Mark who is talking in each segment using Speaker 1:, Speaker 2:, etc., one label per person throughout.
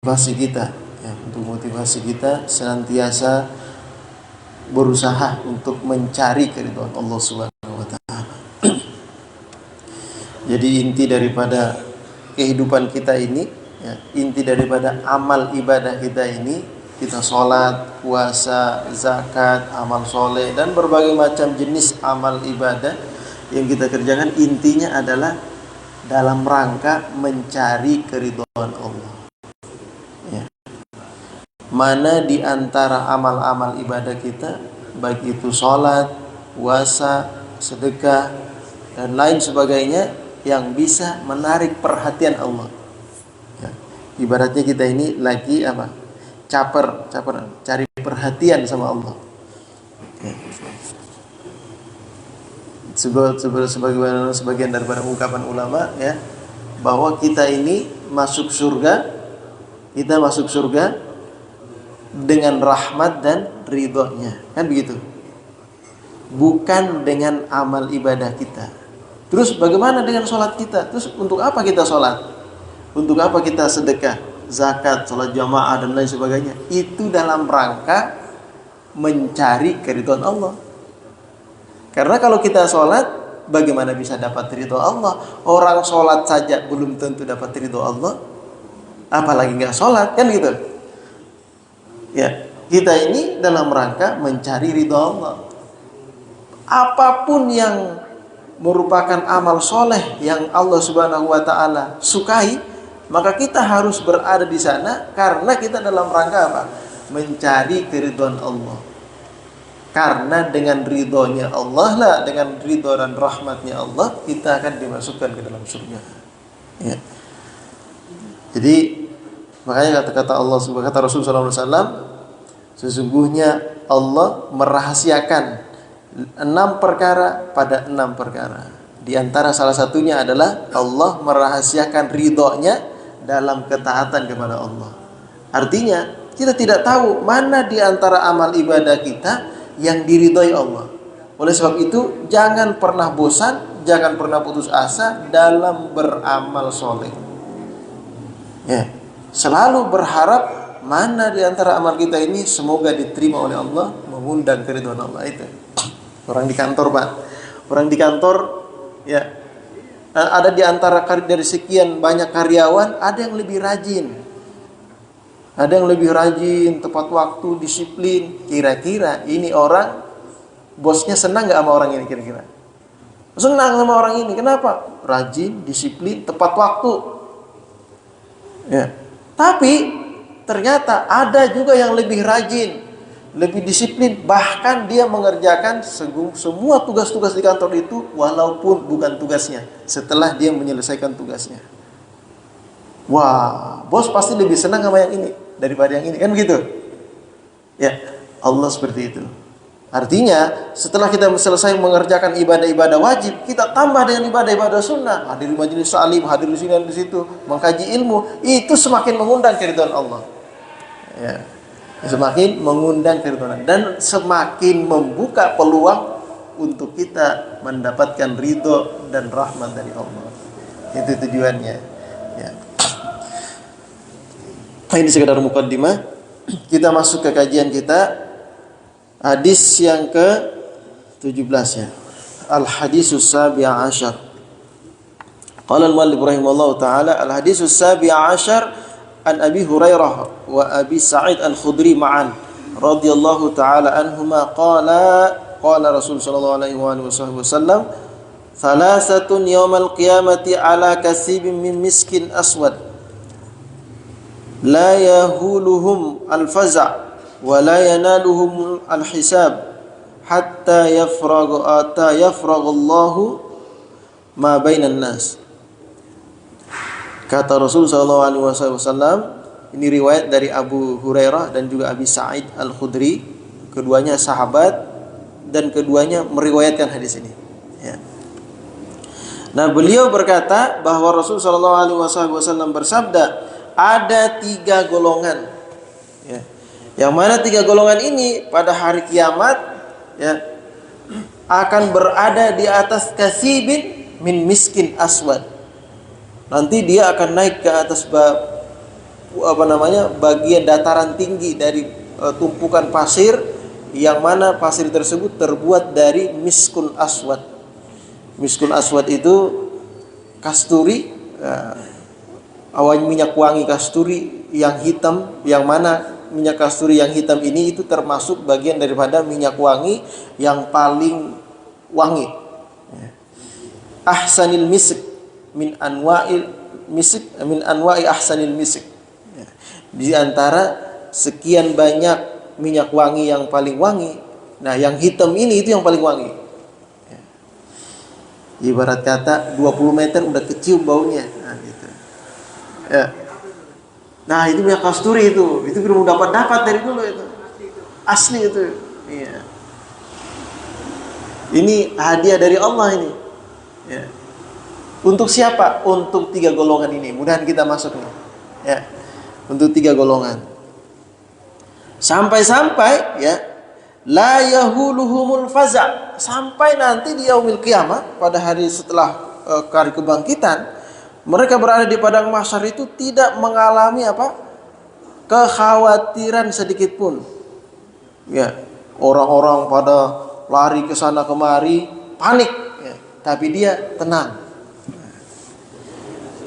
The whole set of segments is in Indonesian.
Speaker 1: motivasi kita, ya, untuk motivasi kita senantiasa berusaha untuk mencari keridhaan Allah Subhanahu wa taala. Jadi inti daripada kehidupan kita ini, ya, inti daripada amal ibadah kita ini, kita sholat, puasa, zakat, amal soleh, dan berbagai macam jenis amal ibadah yang kita kerjakan, intinya adalah dalam rangka mencari keridhaan Allah. Ya. Mana di antara amal-amal ibadah kita, baik itu sholat, puasa, sedekah, dan lain sebagainya, yang bisa menarik perhatian Allah. Ya. Ibaratnya kita ini lagi apa? Caper, cari perhatian sama Allah. Ya. Sebagaimana sebagian daripada ungkapan ulama, ya, bahwa kita ini masuk surga dengan rahmat dan ridhonya, kan begitu? Bukan dengan amal ibadah kita. Terus bagaimana dengan sholat kita? Terus untuk apa kita sholat? Untuk apa kita sedekah, zakat, sholat jamaah, dan lain sebagainya? Itu dalam rangka mencari keridhaan Allah. Karena kalau kita sholat, bagaimana bisa dapat ridho Allah? Orang sholat saja belum tentu dapat ridho Allah, apalagi nggak sholat, kan gitu? Ya, kita ini dalam rangka mencari ridho Allah. Apapun yang merupakan amal soleh yang Allah Subhanahu wa taala sukai, maka kita harus berada di sana karena kita dalam rangka apa? Mencari keridhaan Allah. Karena dengan ridhonya Allah lah, dengan ridho dan rahmatnya Allah, kita akan dimasukkan ke dalam surga. Ya. Jadi makanya kata Allah, kata Rasulullah SAW, sesungguhnya Allah merahasiakan 6 perkara pada 6 perkara. Di antara salah satunya adalah Allah merahasiakan ridhonya dalam ketaatan kepada Allah. Artinya kita tidak tahu mana di antara amal ibadah kita yang diridhoi Allah. Oleh sebab itu, jangan pernah bosan, jangan pernah putus asa dalam beramal soleh. Ya, selalu berharap mana di antara amal kita ini semoga diterima oleh Allah, mengundang keridhaan Allah. Itu orang di kantor, Pak. Orang di kantor, ya, ada di antara dari sekian banyak karyawan, ada yang lebih rajin. Ada yang lebih rajin, tepat waktu, disiplin. Kira-kira ini orang, bosnya senang gak sama orang ini kira-kira? Senang sama orang ini. Kenapa? Rajin, disiplin, tepat waktu. Ya. Tapi ternyata ada juga yang lebih rajin, lebih disiplin. Bahkan dia mengerjakan semua tugas-tugas di kantor itu walaupun bukan tugasnya, setelah dia menyelesaikan tugasnya. Wah, bos pasti lebih senang sama yang ini daripada yang ini, kan begitu? Ya, Allah seperti itu. Artinya, setelah kita selesai mengerjakan ibadah-ibadah wajib, kita tambah dengan ibadah-ibadah sunnah. Hadir di majelis salim, hadir di sini dan di situ, mengkaji ilmu, itu semakin mengundang keridhaan Allah. Ya, semakin mengundang keridhaan dan semakin membuka peluang untuk kita mendapatkan ridho dan rahmat dari Allah. Itu tujuannya. Ya. Ini sekedar mukaddimah. Kita masuk ke kajian kita. Hadis yang ke-17 ya. Al-hadisus sabi'a asyar. Qala al-muallif rahimahullahu taala al-hadisus sabi'a asyar an Abi Hurairah wa Abi Sa'id al-Khudri ma'an radhiyallahu taala anhuma qala Rasul sallallahu alaihi wasallam thalathatun yawmal qiyamati ala kasibin min miskin aswad la yahuluhum al-faza' wa la yanaluhum al-hisab hatta yafraghallahu ma bainan nas. Kata Rasul sallallahu alaihi wasallam, ini riwayat dari Abu Hurairah dan juga Abi Sa'id Al-Khudri, keduanya sahabat dan keduanya meriwayatkan hadis ini. Ya. Nah, beliau berkata bahwa Rasul sallallahu alaihi wasallam bersabda, ada 3 golongan, ya. Yang mana 3 golongan ini pada hari kiamat, ya, akan berada di atas kasibin min miskin aswad. Nanti dia akan naik ke atas bagian dataran tinggi dari tumpukan pasir, yang mana pasir tersebut terbuat dari miskun aswad. Miskun aswad itu kasturi, awan minyak wangi kasturi yang hitam, yang mana minyak kasturi yang hitam ini itu termasuk bagian daripada minyak wangi yang paling wangi. Ahsanil misik min anwa'il misik min anwa'i ahsanil misik. Di antara sekian banyak minyak wangi yang paling wangi, nah yang hitam ini itu yang paling wangi. Ibarat kata 20 meter udah kecium baunya. Nah, gitu. Ya. Nah, itu minyak kasturi itu belum dapat dari dulu itu. Asli itu. Iya. Ini hadiah dari Allah ini. Ya. Untuk siapa? Untuk 3 golongan ini. Mudahan kita masuk nih. Ya. Untuk 3 golongan. Sampai-sampai ya, la yahuluhumul faza', sampai nanti di yaumil qiyamah, pada hari setelah hari kebangkitan, mereka berada di padang mahsyar itu tidak mengalami kekhawatiran sedikit pun. Ya, orang-orang pada lari ke sana kemari, panik, ya, tapi dia tenang.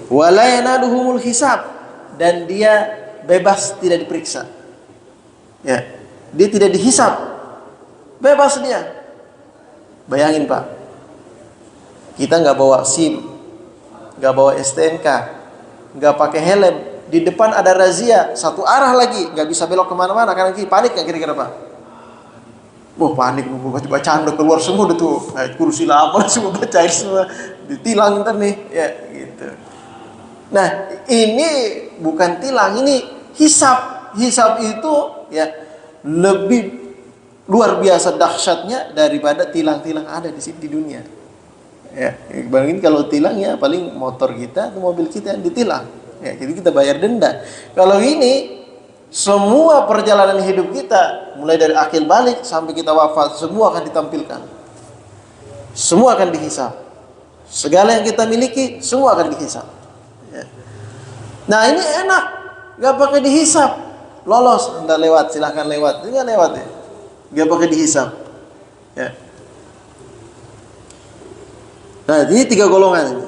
Speaker 1: Wala yanaduhumul hisab, dan dia bebas tidak diperiksa. Ya, dia tidak dihisab, bebas dia. Bayangin Pak, kita nggak bawa SIM, nggak bawa STNK, nggak pakai helm, di depan ada razia satu arah lagi, nggak bisa belok kemana-mana karena panik nggak kira-kira Pak? Wah panik, bacaan udah keluar semua udah tuh, ayat kursi lama semua bacain semua, ditilang ntar nih, ya gitu. Nah ini bukan tilang, ini hisab. Hisab itu ya lebih luar biasa dahsyatnya daripada tilang-tilang ada di sini di dunia. Ya, bayangin kalau tilang ya paling motor kita atau mobil kita yang ditilang. Ya, jadi kita bayar denda. Kalau ini semua perjalanan hidup kita mulai dari akil balik sampai kita wafat semua akan ditampilkan. Semua akan dihisab. Segala yang kita miliki semua akan dihisab. Ya. Nah, ini enak, enggak pakai dihisab. Lolos, Anda lewat, silahkan lewat. Enggak lewat ya. Enggak pakai dihisab. Ya. Nah, ini 3 golongan ini.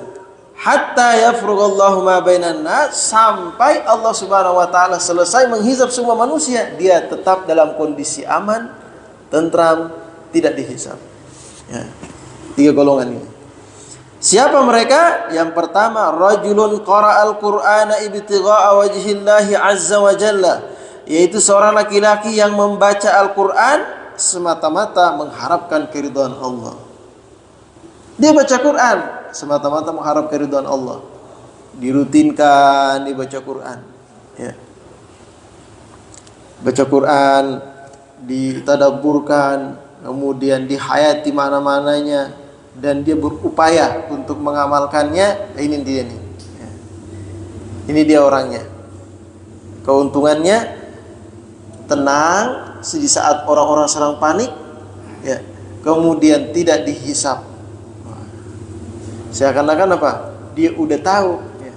Speaker 1: Hatta yafrughallahu ma bainan nas, sampai Allah Subhanahu wa taala selesai menghisab semua manusia, dia tetap dalam kondisi aman, tentram, tidak dihisab. Ya. 3 golongan ini. Siapa mereka? Yang pertama, rajulun qara'al Qur'ana ibtigha'a wajhillahi azza wa jalla, yaitu seorang laki-laki yang membaca Al-Qur'an semata-mata mengharapkan keridhaan Allah. Dia baca Quran semata-mata mengharap keridhaan Allah. Dirutinkan dibaca Quran, ya. Baca Quran, ditadabburkan, kemudian dihayati mana-mananya, dan dia berupaya untuk mengamalkannya. Ini dia nih, ya. Ini dia orangnya. Keuntungannya tenang di saat orang-orang sedang panik, ya. Kemudian tidak dihisab. Seakan-akan apa? Dia udah tahu. Ya.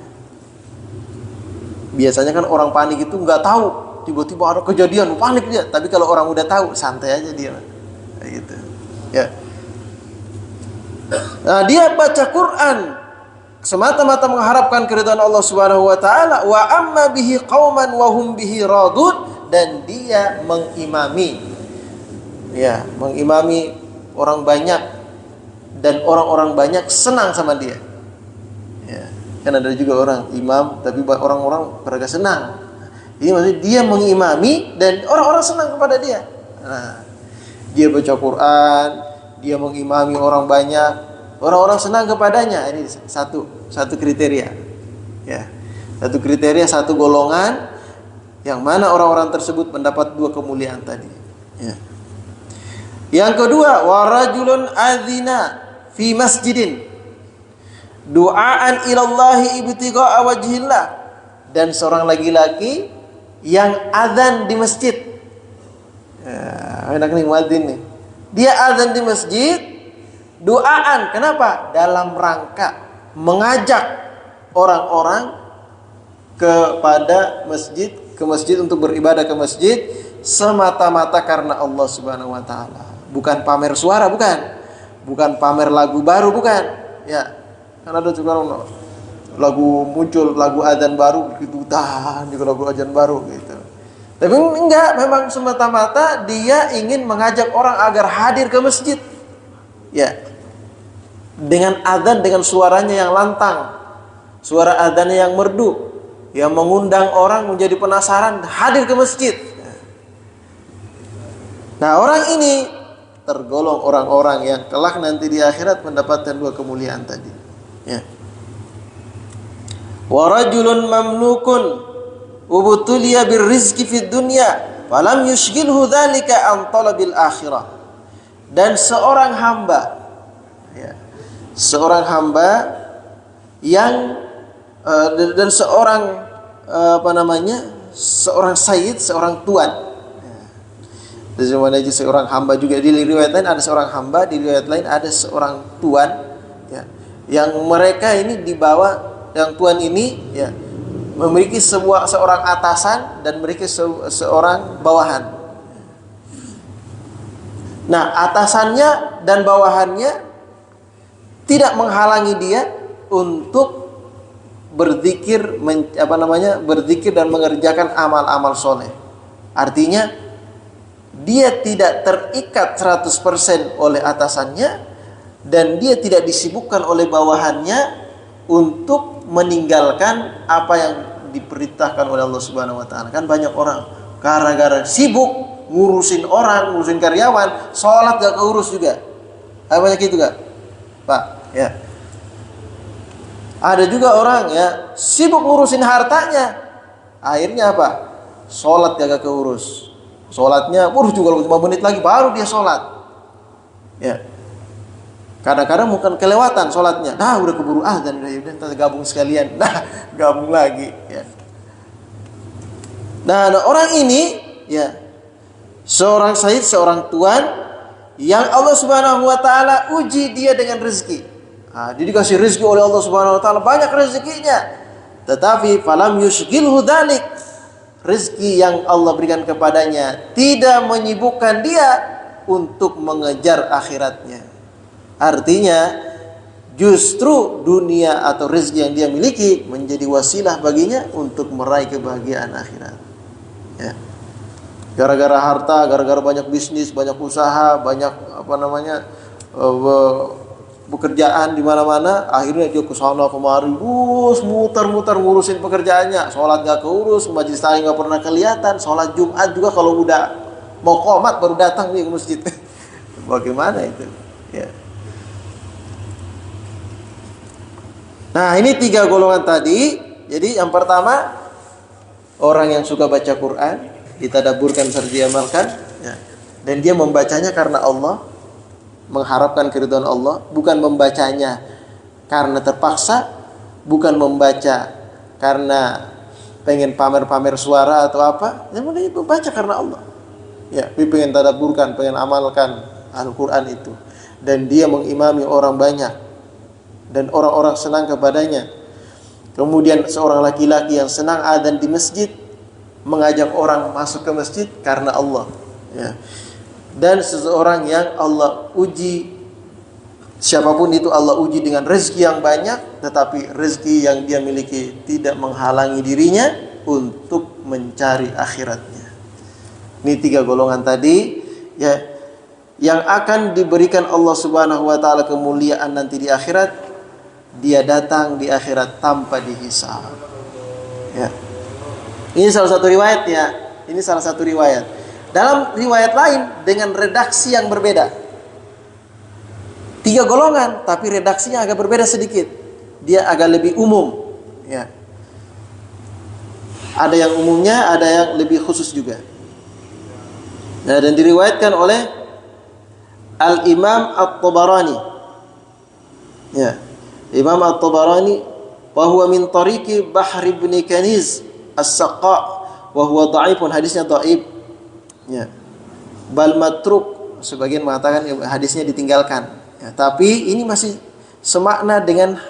Speaker 1: Biasanya kan orang panik itu nggak tahu, tiba-tiba ada kejadian panik dia. Tapi kalau orang udah tahu, santai aja dia. Kayak gitu. Ya. Nah, dia baca Quran semata-mata mengharapkan keridhaan Allah Subhanahu wa taala. Wa amma bihi qauman wa hum bihi radud, dan dia mengimami. Ya, mengimami orang banyak dan orang-orang banyak senang sama dia. Ya, kan ada juga orang imam tapi orang-orang pada senang. Ini maksudnya dia mengimami dan orang-orang senang kepada dia. Nah, dia baca Quran, dia mengimami orang banyak, orang-orang senang kepadanya. Ini satu kriteria. Ya. Satu kriteria, satu golongan yang mana orang-orang tersebut mendapat 2 kemuliaan tadi. Ya. Yang kedua, warajulun adzina fi masjidin du'aan ilallahi ibtigha'a wajhillah, dan seorang laki-laki yang azan di masjid. Ya, enak nih muadzin nih. Dia azan di masjid, du'aan. Kenapa? Dalam rangka mengajak orang-orang kepada masjid, ke masjid untuk beribadah ke masjid semata-mata karena Allah Subhanahu wa taala. Bukan pamer suara, bukan pamer lagu baru, bukan. Ya. Karena ada juga lagu muncul, lagu adzan baru gitu, tahan juga lagu adzan baru gitu. Tapi enggak, memang semata-mata dia ingin mengajak orang agar hadir ke masjid. Ya. Dengan adzan, dengan suaranya yang lantang, suara adzannya yang merdu, yang mengundang orang menjadi penasaran hadir ke masjid. Nah, orang ini tergolong orang-orang yang kelak nanti di akhirat mendapatkan dua kemuliaan tadi. Ya. Wa rajulun mamlukun ubtuliya birrizqi fid dunya falam yushghilhu dzalika an talabil akhirah. Dan seorang hamba, ya, seorang hamba yang dan seorang seorang sayyid, seorang tuan. Di zaman aja seorang hamba juga, di riwayat lain ada seorang hamba, di riwayat lain ada seorang tuan, ya, yang mereka ini dibawa, yang tuan ini, ya, memiliki seorang atasan dan memiliki seorang bawahan. Nah, atasannya dan bawahannya tidak menghalangi dia untuk berzikir, berzikir dan mengerjakan amal-amal soleh. Artinya dia tidak terikat 100% oleh atasannya, dan dia tidak disibukkan oleh bawahannya untuk meninggalkan apa yang diperintahkan oleh Allah Subhanahu wa taala. Kan banyak orang gara-gara sibuk ngurusin orang, ngurusin karyawan, sholat gak keurus juga. Banyak itu gak, Pak? Ya. Ada juga orang, ya, sibuk ngurusin hartanya, akhirnya apa? Sholat gak keurus. Sholatnya, juga 5 menit lagi baru dia sholat. Ya. Kadang-kadang bukan kelewatan sholatnya. Nah, udah keburu azan, udah kita gabung sekalian. Nah, gabung lagi. Ya. Nah, orang ini, ya, seorang sayyid, seorang tuan yang Allah Subhanahu wa taala uji dia dengan rezeki. Nah, dia dikasih rezeki oleh Allah Subhanahu wa taala, banyak rezekinya. Tetapi falam yushghilhu dzalik. Rezeki yang Allah berikan kepadanya tidak menyibukkan dia untuk mengejar akhiratnya. Artinya justru dunia atau rezeki yang dia miliki menjadi wasilah baginya untuk meraih kebahagiaan akhirat. Ya. Gara-gara harta, gara-gara banyak bisnis, banyak usaha, banyak pekerjaan di mana-mana, akhirnya dia ke sana kemari, muter-muter ngurusin pekerjaannya, sholat gak keurus, majelis taklim gak pernah kelihatan, sholat Jumat juga kalau udah mau qomat baru datang nih ke masjid. Bagaimana itu? Ya. Nah, ini 3 golongan tadi. Jadi yang pertama, orang yang suka baca Quran, ditadaburkan serta diamalkan, ya, dan dia membacanya karena Allah, mengharapkan keridhaan Allah, bukan membacanya karena terpaksa, bukan membaca karena pengen pamer-pamer suara atau apa. Yang penting itu baca karena Allah. Ya, dia pengen tadaburkan, pengen amalkan Al-Quran itu, dan dia mengimami orang banyak dan orang-orang senang kepadanya. Kemudian seorang laki-laki yang senang adzan di masjid, mengajak orang masuk ke masjid karena Allah. Ya. Dan seseorang yang Allah uji, siapapun itu Allah uji dengan rezeki yang banyak, tetapi rezeki yang dia miliki tidak menghalangi dirinya untuk mencari akhiratnya. Ini 3 golongan tadi, ya, yang akan diberikan Allah Subhanahu wa taala kemuliaan nanti di akhirat. Dia datang di akhirat tanpa dihisab. Ya. Ini salah satu riwayat, ya. Ini salah satu riwayat. Dalam riwayat lain dengan redaksi yang berbeda. 3 golongan, tapi redaksinya agak berbeda sedikit. Dia agak lebih umum. Ya. Ada yang umumnya, ada yang lebih khusus juga. Nah, dan diriwayatkan oleh Al-Imam At-Tabarani. Ya. Imam At-Tabarani, wa huwa min tariqi Bahr ibn Kaniz As-Saqqa, wa huwa dha'ifun, hadisnya dhaif. Ya. Bal matruk, sebagian mengatakan hadisnya ditinggalkan. Ya, tapi ini masih semakna dengan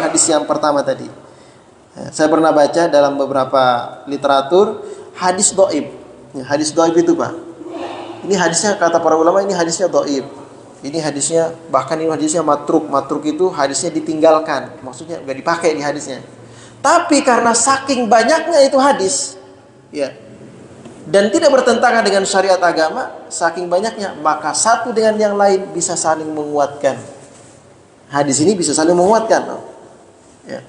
Speaker 1: hadis yang pertama tadi. Ya, saya pernah baca dalam beberapa literatur hadis dhaif. Ya, hadis dhaif itu, Pak. Ini hadisnya kata para ulama ini hadisnya dhaif. Ini hadisnya bahkan ini hadisnya matruk. Matruk itu hadisnya ditinggalkan. Maksudnya enggak dipakai di hadisnya. Tapi karena saking banyaknya itu hadis, ya, dan tidak bertentangan dengan syariat agama, saking banyaknya, maka satu dengan yang lain bisa saling menguatkan. Hadis ini bisa saling menguatkan. Ya.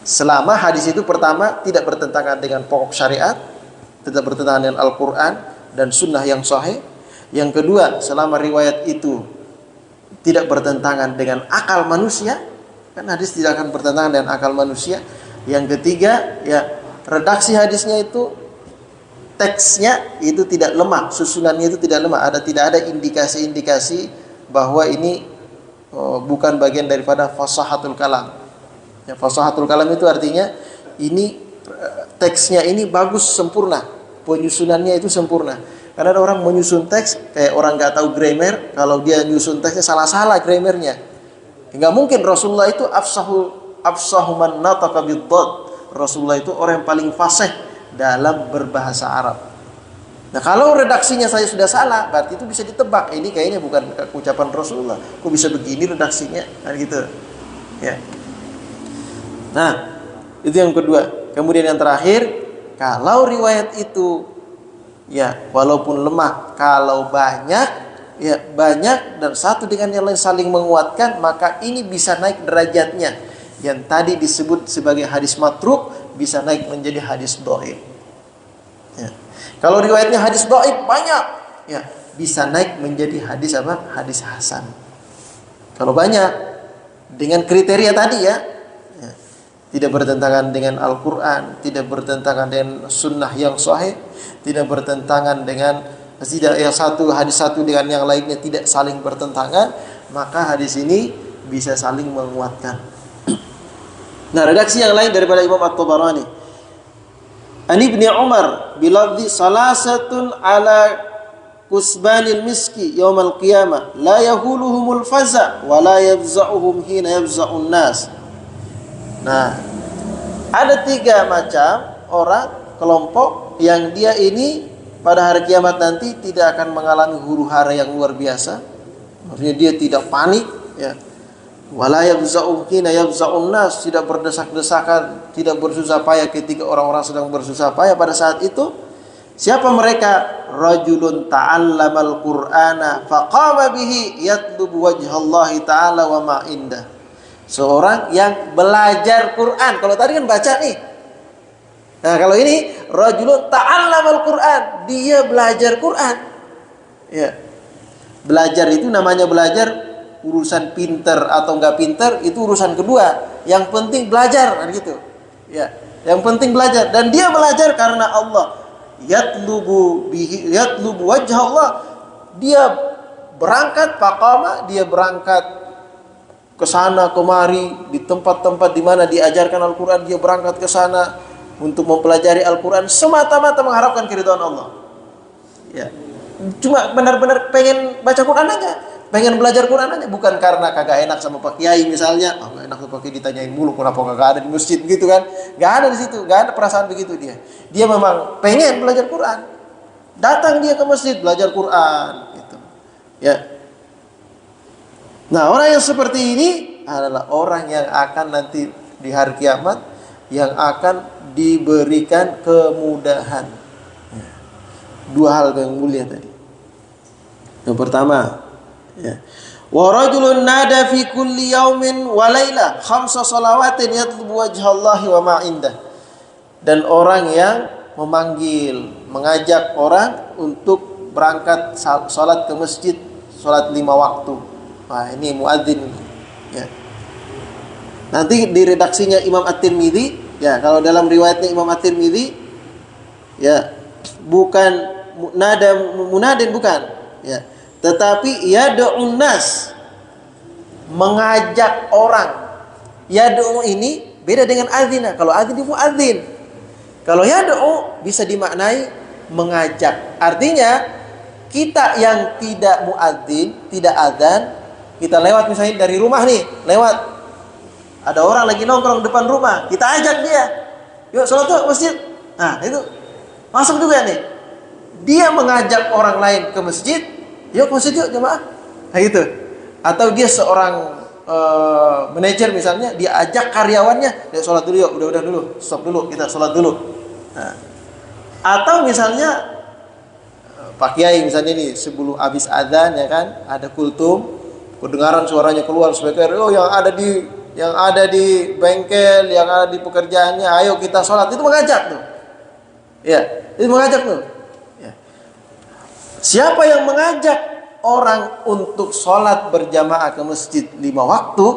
Speaker 1: Selama hadis itu pertama tidak bertentangan dengan pokok syariat, tidak bertentangan dengan Al-Quran dan sunnah yang sahih. Yang kedua, selama riwayat itu tidak bertentangan dengan akal manusia, kan hadis tidak akan bertentangan dengan akal manusia. Yang ketiga, ya, redaksi hadisnya itu, teksnya itu tidak lemah, susunannya itu tidak lemah, tidak ada indikasi-indikasi bahwa ini bukan bagian daripada fasahatul kalam. Ya, fasahatul kalam itu artinya ini teksnya ini bagus, sempurna, penyusunannya itu sempurna. Karena ada orang menyusun teks kayak orang nggak tahu grammar, kalau dia nyusun teksnya salah-salah grammarnya. Nggak mungkin. Rasulullah itu afsahu man nataqa bid-dhad. Rasulullah itu orang yang paling fasih dalam berbahasa Arab. Nah, kalau redaksinya saya sudah salah, berarti itu bisa ditebak. Ini kayaknya bukan ucapan Rasulullah. Kok bisa begini redaksinya? Kan gitu. Ya. Nah, itu yang kedua. Kemudian yang terakhir, kalau riwayat itu, ya, walaupun lemah, kalau banyak, ya, banyak dan satu dengan yang lain saling menguatkan, maka ini bisa naik derajatnya. Yang tadi disebut sebagai hadis matruk bisa naik menjadi hadis dhaif. Ya. Kalau riwayatnya hadis dhaif banyak, ya, bisa naik menjadi hadis apa? Hadis hasan. Kalau banyak dengan kriteria tadi, ya, tidak bertentangan dengan Al-Quran, tidak bertentangan dengan sunnah yang sahih, tidak bertentangan dengan yang satu hadis satu dengan yang lainnya tidak saling bertentangan, maka hadis ini bisa saling menguatkan. Nah, redaksi yang lain daripada Imam At-Tabarani, An Ibni Umar bilafzi salasatun ala kusbanil miski yaumal qiyamah la yahuluhumul faza wa la yafza'uhum hina yafza'un nas. Nah, ada 3 macam orang, kelompok yang dia ini pada hari kiamat nanti tidak akan mengalami huru-hara yang luar biasa. Maksudnya dia tidak panik, ya. Wala yafza'u hina yafza'un nas, tidak berdesak-desakan, tidak bersusah payah ketika orang-orang sedang bersusah payah pada saat itu. Siapa mereka? Rajulun ta'allamal Qur'ana faqama bihi yatlubu wajhallahi ta'ala wa ma indah. Seorang yang belajar Quran. Kalau tadi kan baca nih. Nah, kalau ini rajulun ta'allamal Qur'an, dia belajar Quran. Ya. Belajar itu namanya belajar, urusan pinter atau enggak pinter itu urusan kedua. Yang penting belajar, kan gitu. Ya. Yang penting belajar, dan dia belajar karena Allah. Yatlubu wajh Allah. Dia berangkat faqama, dia berangkat ke sana kemari di tempat-tempat di mana diajarkan Al-Qur'an, dia berangkat ke sana untuk mempelajari Al-Qur'an semata-mata mengharapkan keridhaan Allah. Ya. Cuma benar-benar pengen baca Quran aja, pengen belajar Quran aja, bukan karena kagak enak sama Pak Kiai misalnya. Oh, gak enak tuh Pak Kiai ditanyain mulu kenapa kagak ada di masjid gitu kan. Gak ada di situ, gak ada perasaan begitu dia. Dia memang pengen belajar Quran. Datang dia ke masjid belajar Quran gitu. Ya. Nah, orang yang seperti ini adalah orang yang akan nanti di hari kiamat yang akan diberikan kemudahan. Ya. 2 hal yang mulia tadi. Yang pertama, ya. Wa rajulun nada fi kulli yaumin wa laila 5 shalawatin yatlubu wajhallahi wa ma indah. Dan orang yang mengajak orang untuk berangkat salat ke masjid, salat 5 waktu. Wah, ini muadzin. Ya. Nanti di redaksinya Imam At-Tirmidzi, ya, kalau dalam riwayatnya Imam At-Tirmidzi, ya, bukan nada munadin, bukan, ya, tetapi yad'un nas, mengajak orang. Yad'u ini beda dengan adzina. Kalau adzin itu muadzin. Kalau yad'u bisa dimaknai mengajak. Artinya kita yang tidak muadzin, tidak adzan, kita lewat misalnya dari rumah nih, lewat. Ada orang lagi nongkrong depan rumah, kita ajak dia, yuk sholat tuh masjid. Nah itu masuk juga nih. Dia mengajak orang lain ke masjid, yuk ke masjid yuk jemaah. Nah gitu. Atau dia seorang manajer misalnya, dia ajak karyawannya, yuk sholat dulu yuk, udah dulu, stop dulu, kita sholat dulu. Nah. Atau misalnya Pak Kiai misalnya nih, sebelum habis adzan ya kan, ada kultum, kedengaran suaranya keluar speaker, oh yang ada di bengkel, yang ada di pekerjaannya, ayo kita sholat. Itu mengajak tuh. Ya, itu mengajak tuh. Ya. Siapa yang mengajak orang untuk sholat berjamaah ke masjid 5 waktu,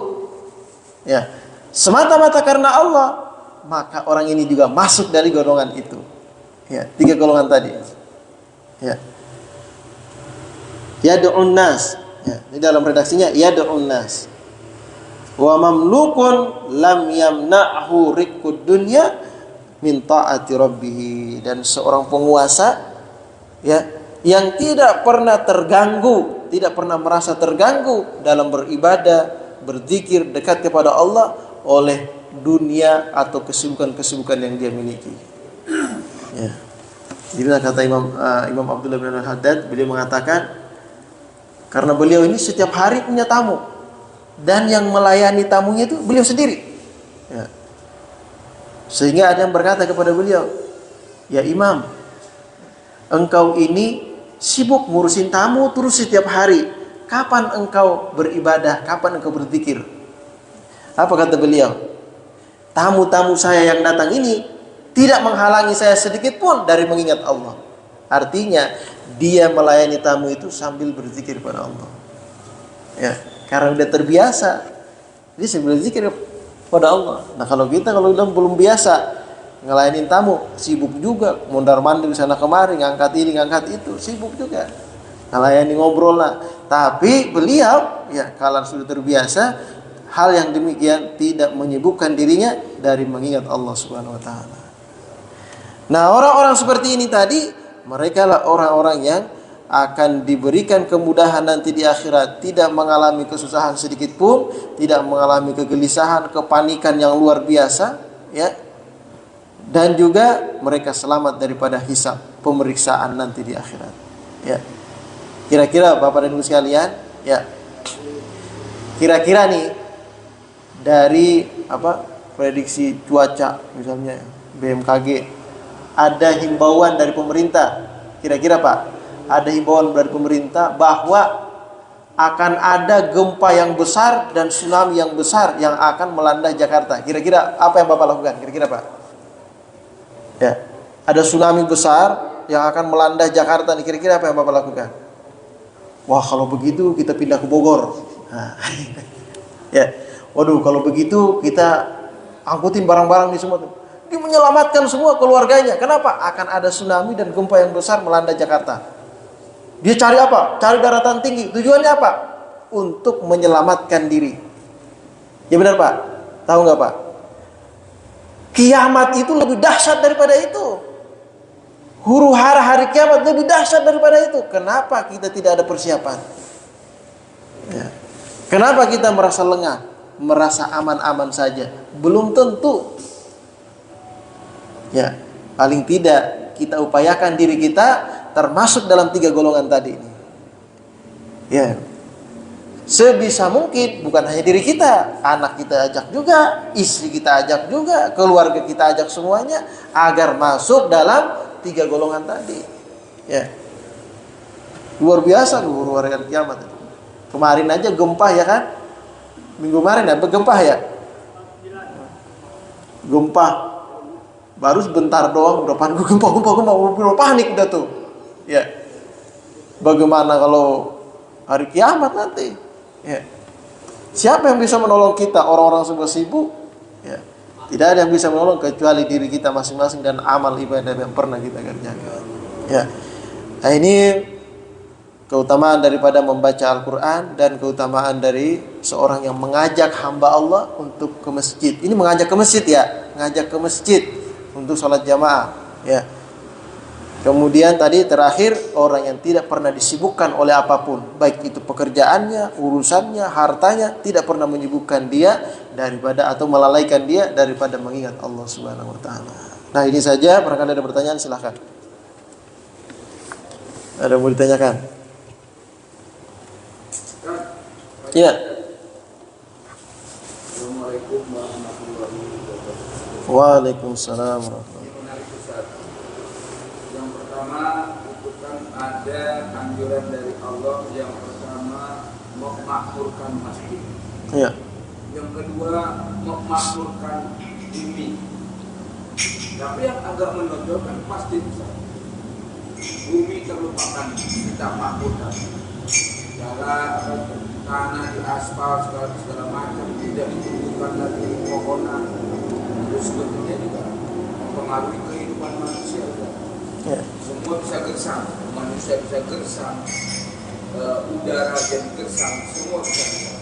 Speaker 1: ya, semata-mata karena Allah, maka orang ini juga masuk dari golongan itu. Ya, 3 golongan tadi. Ya. Yad'un nas. Ya, ini dalam redaksinya yad'un nas. Wa mamlukun lam yamna'hu riqqud dunya min ta'ati rabbih. Dan seorang penguasa ya yang tidak pernah terganggu, tidak pernah merasa terganggu dalam beribadah, berzikir, dekat kepada Allah oleh dunia atau kesibukan-kesibukan yang dia miliki. Ya. Jadi kata Imam Abdullah bin Al-Haddad, beliau mengatakan karena beliau ini setiap hari punya tamu, dan yang melayani tamunya itu beliau sendiri. Ya. Sehingga ada yang berkata kepada beliau, ya Imam, engkau ini sibuk ngurusin tamu terus setiap hari. Kapan engkau beribadah? Kapan engkau berzikir? Apa kata beliau? Tamu-tamu saya yang datang ini tidak menghalangi saya sedikit pun dari mengingat Allah. Artinya dia melayani tamu itu sambil berzikir pada Allah. Ya, karena udah terbiasa, dia sambil berzikir pada Allah. Nah kalau belum biasa ngelayanin tamu, sibuk juga, mondar-mandir sana kemari, ngangkat ini, ngangkat itu, sibuk juga. Ngelayani ngobrol lah. Tapi beliau, ya kalau sudah terbiasa, hal yang demikian tidak menyibukkan dirinya dari mengingat Allah Subhanahu Wa Taala. Nah orang-orang seperti ini tadi, mereka lah orang-orang yang akan diberikan kemudahan nanti di akhirat, tidak mengalami kesusahan sedikit pun, tidak mengalami kegelisahan, kepanikan yang luar biasa, ya. Dan juga mereka selamat daripada hisab, pemeriksaan nanti di akhirat. Ya. Kira-kira Bapak dan Ibu sekalian, ya. Kira-kira nih dari prediksi cuaca misalnya BMKG, ada himbauan dari pemerintah. Kira-kira Pak, ada himbauan dari pemerintah bahwa akan ada gempa yang besar dan tsunami yang besar yang akan melanda Jakarta. Kira-kira apa yang Bapak lakukan? Kira-kira Pak? Ya, ada tsunami besar yang akan melanda Jakarta. Kira-kira apa yang Bapak lakukan? Wah, kalau begitu kita pindah ke Bogor. Nah, ya, waduh, kalau begitu kita angkutin barang-barang di semua. Dia menyelamatkan semua keluarganya. Kenapa? Akan ada tsunami dan gempa yang besar melanda Jakarta. Dia cari apa? Cari daratan tinggi. Tujuannya apa? Untuk menyelamatkan diri. Ya benar Pak? Tahu nggak Pak? Kiamat itu lebih dahsyat daripada itu. Huru hara hari kiamat lebih dahsyat daripada itu. Kenapa kita tidak ada persiapan? Ya. Kenapa kita merasa lengah? Merasa aman-aman saja? Belum tentu. Ya, paling tidak kita upayakan diri kita termasuk dalam 3 golongan tadi ini. Ya, sebisa mungkin bukan hanya diri kita, anak kita ajak juga, istri kita ajak juga, keluarga kita ajak semuanya agar masuk dalam 3 golongan tadi. Ya, luar biasa luar hari kiamat itu. Kemarin aja gempa ya kan? Minggu kemarin ya gempa ya. Gempa. Baru sebentar doang udah panik, gempa, panik udah tuh. Ya. Bagaimana kalau hari kiamat nanti? Ya. Siapa yang bisa menolong kita? Orang-orang semua sibuk. Ya. Tidak ada yang bisa menolong kecuali diri kita masing-masing dan amal ibadah yang pernah kita kerjakan. Ya. Nah, ini keutamaan daripada membaca Al-Quran dan keutamaan dari seorang yang mengajak hamba Allah untuk ke masjid. Ini mengajak ke masjid ya, mengajak ke masjid untuk sholat jamaah. Ya. Kemudian tadi terakhir, orang yang tidak pernah disibukkan oleh apapun, baik itu pekerjaannya, urusannya, hartanya, tidak pernah menyibukkan dia daripada atau melalaikan dia daripada mengingat Allah Subhanahu wa taala. Nah, ini saja, barangkali ada pertanyaan silahkan. Ada yang mau ditanyakan? Ya.
Speaker 2: Assalamualaikum warahmatullahi wabarakatuh.
Speaker 1: Waalaikumsalam warahmatullahi wabarakatuh.
Speaker 2: Yang pertama, itu kan ada anjuran dari Allah. Yang pertama, memakmurkan masjid.
Speaker 1: Ya.
Speaker 2: Yang kedua, memakmurkan bumi. Tapi yang agak menonjolkan masjid, bumi terlupakan, kita makmurkan. Jalan, tanah di aspal segala macam tidak ditumbuhkan lagi pohonan. Itu sebetulnya juga mempengaruhi kehidupan manusia.
Speaker 1: Ya.
Speaker 2: Semua bisa gersang, manusia bisa gersang, udara jadi gersang, semua bisa gersang.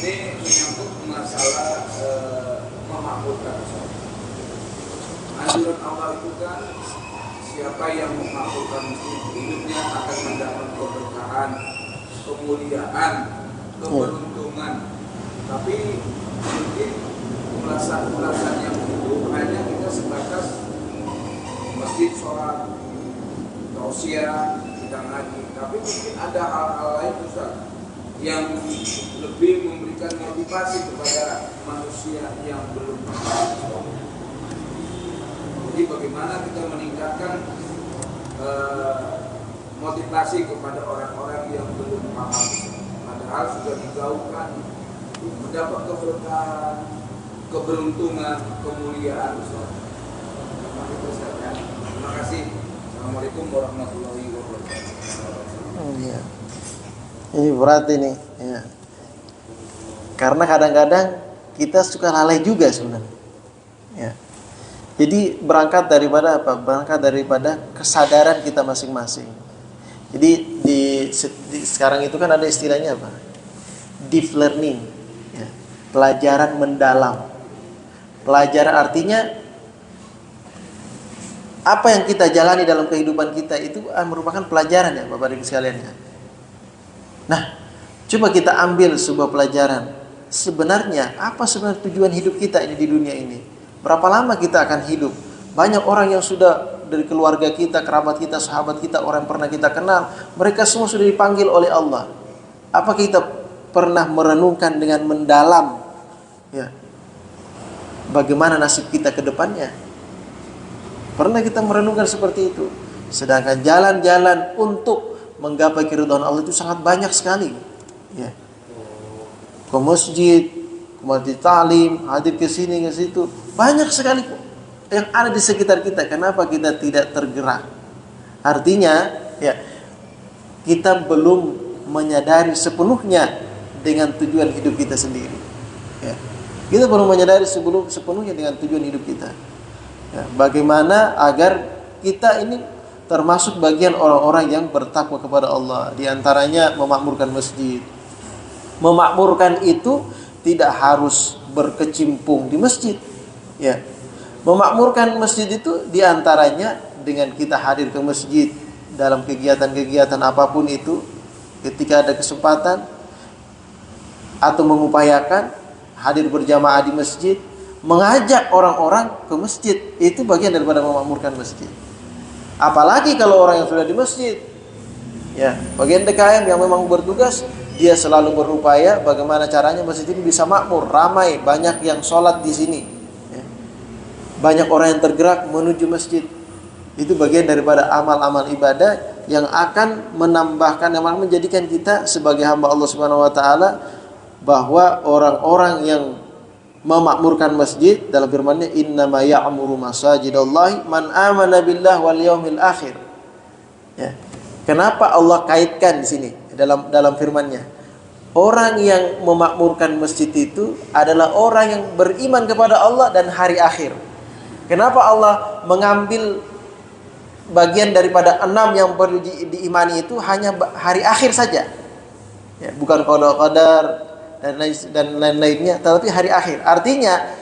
Speaker 2: Ini menyangkut masalah memakmurkan. Anjuran Allah itu kan, siapa yang memakmurkan masjid, hidupnya akan mendapat keberkahan, kemuliaan, keberuntungan. Tapi mungkin ulasan yang itu hanya kita sebatas masjid, sholat, tausiah, kita ngaji. Tapi mungkin ada hal-hal lain Ustaz yang lebih memberikan motivasi kepada manusia yang belum paham. Jadi bagaimana kita meningkatkan motivasi kepada orang-orang yang belum paham, padahal sudah digaungkan mendapat keberkahan, keberuntungan, kemuliaan. Terima kasih. Assalamualaikum warahmatullahi wabarakatuh.
Speaker 1: Iya. Ini berat ini. Ya. Karena kadang-kadang kita suka lalai juga sebenarnya. Ya. Jadi berangkat daripada apa? Berangkat daripada kesadaran kita masing-masing. Jadi sekarang itu kan ada istilahnya apa? Deep learning, ya. Pelajaran mendalam. Pelajaran artinya apa yang kita jalani dalam kehidupan kita itu merupakan pelajaran ya Bapak Ibu sekalian ya. Nah, coba kita ambil sebuah pelajaran. Sebenarnya apa sebenarnya tujuan hidup kita ini di dunia ini? Berapa lama kita akan hidup? Banyak orang yang sudah dari keluarga kita, kerabat kita, sahabat kita, orang yang pernah kita kenal, mereka semua sudah dipanggil oleh Allah. Apa kita pernah merenungkan dengan mendalam ya, bagaimana nasib kita ke depannya? Pernah kita merenungkan seperti itu? Sedangkan jalan-jalan untuk menggapai keridhaan Allah itu sangat banyak sekali. Ya. Ke masjid, ke masjid ta'lim, hadir ke sini ke situ, banyak sekali yang ada di sekitar kita. Kenapa kita tidak tergerak? Artinya, ya, kita belum menyadari sepenuhnya dengan tujuan hidup kita sendiri. Ya. Kita belum menyadari sepenuhnya dengan tujuan hidup kita. Ya, bagaimana agar kita ini termasuk bagian orang-orang yang bertakwa kepada Allah. Di antaranya memakmurkan masjid. Memakmurkan itu tidak harus berkecimpung di masjid. Ya. Memakmurkan masjid itu di antaranya dengan kita hadir ke masjid dalam kegiatan-kegiatan apapun itu, ketika ada kesempatan atau mengupayakan hadir berjamaah di masjid, mengajak orang-orang ke masjid, itu bagian daripada memakmurkan masjid. Apalagi kalau orang yang sudah di masjid, ya, bagian DKM yang memang bertugas, dia selalu berupaya bagaimana caranya masjid ini bisa makmur, ramai, banyak yang sholat di sini, ya. Banyak orang yang tergerak menuju masjid. Itu bagian daripada amal-amal ibadah yang akan menambahkan, yang akan menjadikan kita sebagai hamba Allah Subhanahu wa taala, bahwa orang-orang yang memakmurkan masjid dalam firman-Nya, innama ya'muru masajidallahi man amana billahi wal yaumil akhir. Ya. Kenapa Allah kaitkan di sini dalam firman-Nya? Orang yang memakmurkan masjid itu adalah orang yang beriman kepada Allah dan hari akhir. Kenapa Allah mengambil bagian daripada 6 yang perlu diimani itu hanya hari akhir saja? Ya, bukan qada dan lain-lainnya, tetapi hari akhir. Artinya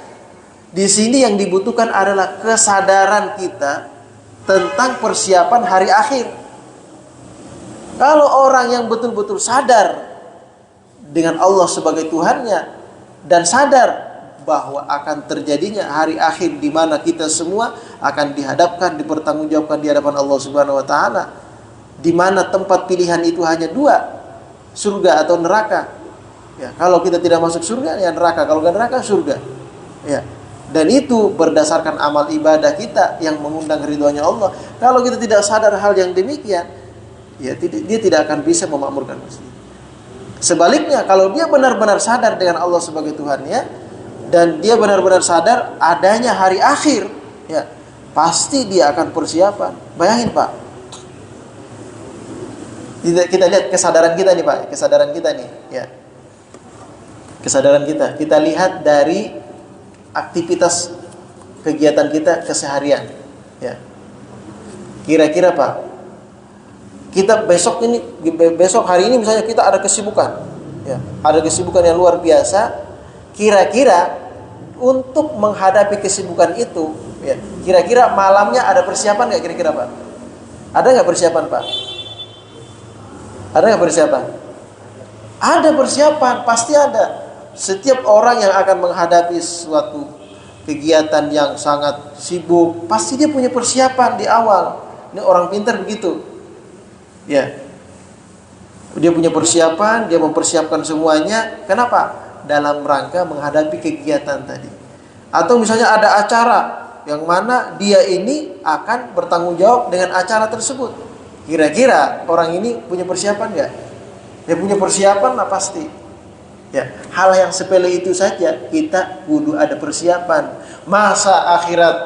Speaker 1: di sini yang dibutuhkan adalah kesadaran kita tentang persiapan hari akhir. Kalau orang yang betul-betul sadar dengan Allah sebagai Tuhannya dan sadar bahwa akan terjadinya hari akhir di mana kita semua akan dihadapkan, dipertanggungjawabkan di hadapan Allah Subhanahu wa taala, di mana tempat pilihan itu hanya dua, surga atau neraka. Ya, kalau kita tidak masuk surga ya neraka, kalau nggak neraka surga. Ya. Dan itu berdasarkan amal ibadah kita yang mengundang ridhonya Allah. Kalau kita tidak sadar hal yang demikian, ya dia tidak akan bisa memakmurkan masjid. Sebaliknya, kalau dia benar-benar sadar dengan Allah sebagai Tuhannya dan dia benar-benar sadar adanya hari akhir, ya pasti dia akan persiapan. Bayangin Pak, kita lihat kesadaran kita nih Pak, kesadaran kita nih, ya kesadaran kita. Kita lihat dari aktivitas kegiatan kita keseharian, ya. Kira-kira Pak, kita besok hari ini misalnya kita ada kesibukan, ya, ada kesibukan yang luar biasa. Kira-kira untuk menghadapi kesibukan itu, ya, kira-kira malamnya ada persiapan nggak kira-kira Pak? Ada nggak persiapan Pak? Ada nggak persiapan? Ada persiapan, pasti ada. Setiap orang yang akan menghadapi suatu kegiatan yang sangat sibuk, pasti dia punya persiapan di awal. Ini orang pintar begitu. Ya. Dia punya persiapan, dia mempersiapkan semuanya. Kenapa? Dalam rangka menghadapi kegiatan tadi. Atau misalnya ada acara yang mana dia ini akan bertanggung jawab dengan acara tersebut. Kira-kira orang ini punya persiapan nggak? Dia punya persiapan lah pasti. Ya, hal yang sepele itu saja kita kudu ada persiapan. Masa akhirat